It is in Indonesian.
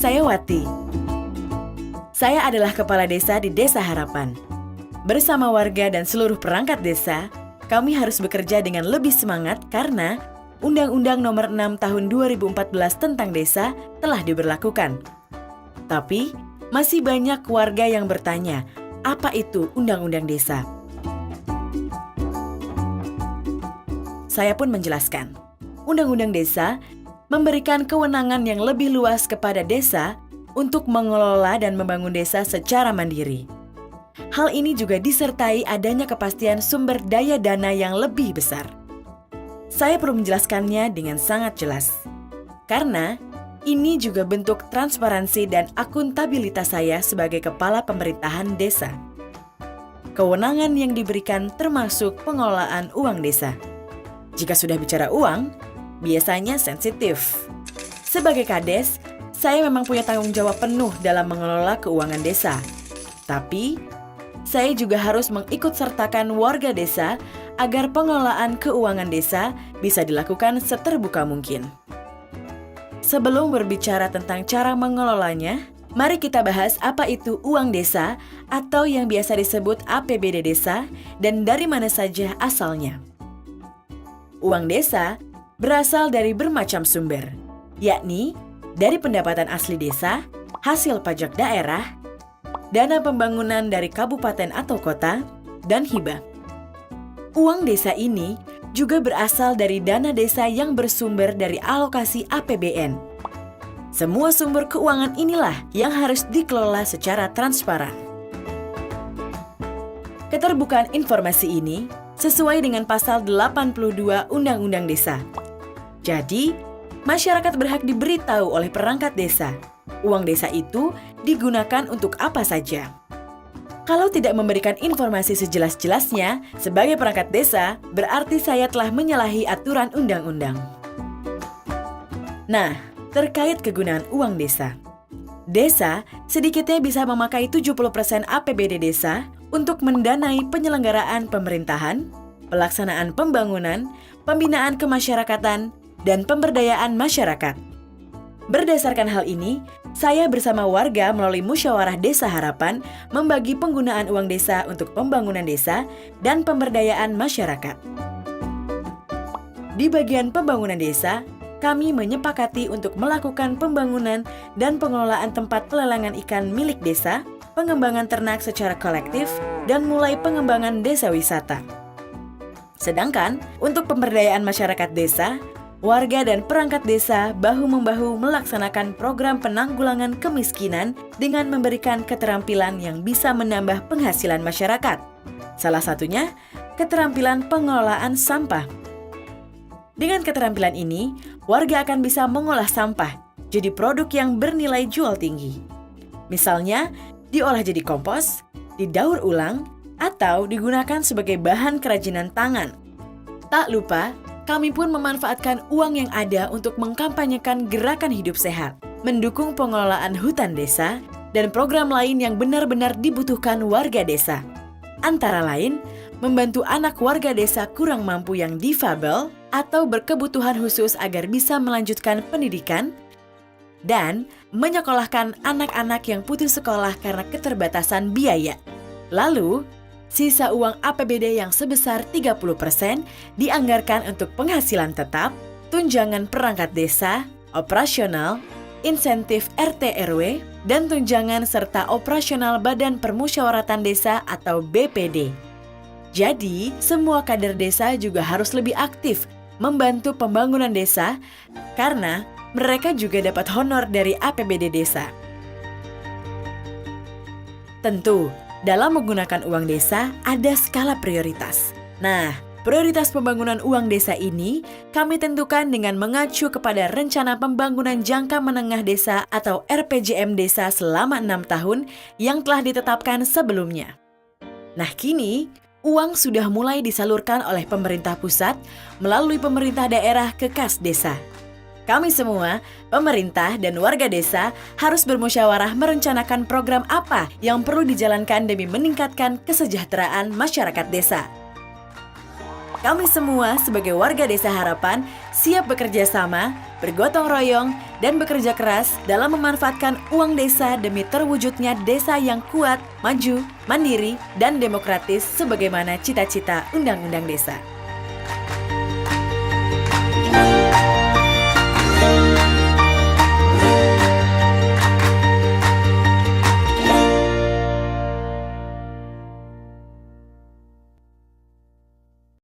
saya Wati. Saya adalah kepala desa di Desa Harapan. Bersama warga dan seluruh perangkat desa, kami harus bekerja dengan lebih semangat karena Undang-Undang Nomor 6 Tahun 2014 tentang desa telah diberlakukan. Tapi, masih banyak warga yang bertanya, apa itu Undang-Undang Desa? Saya pun menjelaskan, Undang-Undang Desa memberikan kewenangan yang lebih luas kepada desa untuk mengelola dan membangun desa secara mandiri. Hal ini juga disertai adanya kepastian sumber daya dana yang lebih besar. Saya perlu menjelaskannya dengan sangat jelas, karena ini juga bentuk transparansi dan akuntabilitas saya sebagai kepala pemerintahan desa. Kewenangan yang diberikan termasuk pengelolaan uang desa. Jika sudah bicara uang, biasanya sensitif. Sebagai kades, saya memang punya tanggung jawab penuh dalam mengelola keuangan desa. Tapi, saya juga harus mengikutsertakan warga desa agar pengelolaan keuangan desa bisa dilakukan seterbuka mungkin. Sebelum berbicara tentang cara mengelolanya, mari kita bahas apa itu uang desa atau yang biasa disebut APBD desa dan dari mana saja asalnya. Uang desa berasal dari bermacam sumber, yakni dari pendapatan asli desa, hasil pajak daerah, dana pembangunan dari kabupaten atau kota, dan hibah. Uang desa ini juga berasal dari dana desa yang bersumber dari alokasi APBN. Semua sumber keuangan inilah yang harus dikelola secara transparan. Keterbukaan informasi ini sesuai dengan pasal 82 Undang-Undang Desa. Jadi, masyarakat berhak diberitahu oleh perangkat desa, uang desa itu digunakan untuk apa saja. Kalau tidak memberikan informasi sejelas-jelasnya, sebagai perangkat desa, berarti saya telah menyalahi aturan undang-undang. Nah, terkait kegunaan uang desa. Desa sedikitnya bisa memakai 70% APBD desa untuk mendanai penyelenggaraan pemerintahan, pelaksanaan pembangunan, pembinaan kemasyarakatan, dan pemberdayaan masyarakat. Berdasarkan hal ini, saya bersama warga melalui Musyawarah Desa Harapan membagi penggunaan uang desa untuk pembangunan desa dan pemberdayaan masyarakat. Di bagian pembangunan desa, kami menyepakati untuk melakukan pembangunan dan pengelolaan tempat pelelangan ikan milik desa, pengembangan ternak secara kolektif, dan mulai pengembangan desa wisata. Sedangkan untuk pemberdayaan masyarakat desa, warga dan perangkat desa bahu-membahu melaksanakan program penanggulangan kemiskinan dengan memberikan keterampilan yang bisa menambah penghasilan masyarakat. Salah satunya, keterampilan pengelolaan sampah. Dengan keterampilan ini, warga akan bisa mengolah sampah jadi produk yang bernilai jual tinggi. Misalnya, diolah jadi kompos, didaur ulang, atau digunakan sebagai bahan kerajinan tangan. Tak lupa, kami pun memanfaatkan uang yang ada untuk mengkampanyekan gerakan hidup sehat, mendukung pengelolaan hutan desa, dan program lain yang benar-benar dibutuhkan warga desa. Antara lain, membantu anak warga desa kurang mampu yang difabel atau berkebutuhan khusus agar bisa melanjutkan pendidikan, dan menyekolahkan anak-anak yang putus sekolah karena keterbatasan biaya. Lalu, sisa uang APBD yang sebesar 30% dianggarkan untuk penghasilan tetap, tunjangan perangkat desa, operasional, insentif RT RW, dan tunjangan serta operasional Badan Permusyawaratan Desa atau BPD. Jadi, semua kader desa juga harus lebih aktif membantu pembangunan desa karena mereka juga dapat honor dari APBD desa. Tentu, dalam menggunakan uang desa ada skala prioritas. Nah, prioritas pembangunan uang desa ini kami tentukan dengan mengacu kepada Rencana Pembangunan Jangka Menengah Desa atau RPJM Desa selama 6 tahun yang telah ditetapkan sebelumnya. Nah, kini uang sudah mulai disalurkan oleh pemerintah pusat melalui pemerintah daerah ke kas desa. Kami semua, pemerintah dan warga desa harus bermusyawarah merencanakan program apa yang perlu dijalankan demi meningkatkan kesejahteraan masyarakat desa. Kami semua sebagai warga Desa Harapan siap bekerja sama, bergotong royong, dan bekerja keras dalam memanfaatkan uang desa demi terwujudnya desa yang kuat, maju, mandiri, dan demokratis sebagaimana cita-cita Undang-Undang Desa.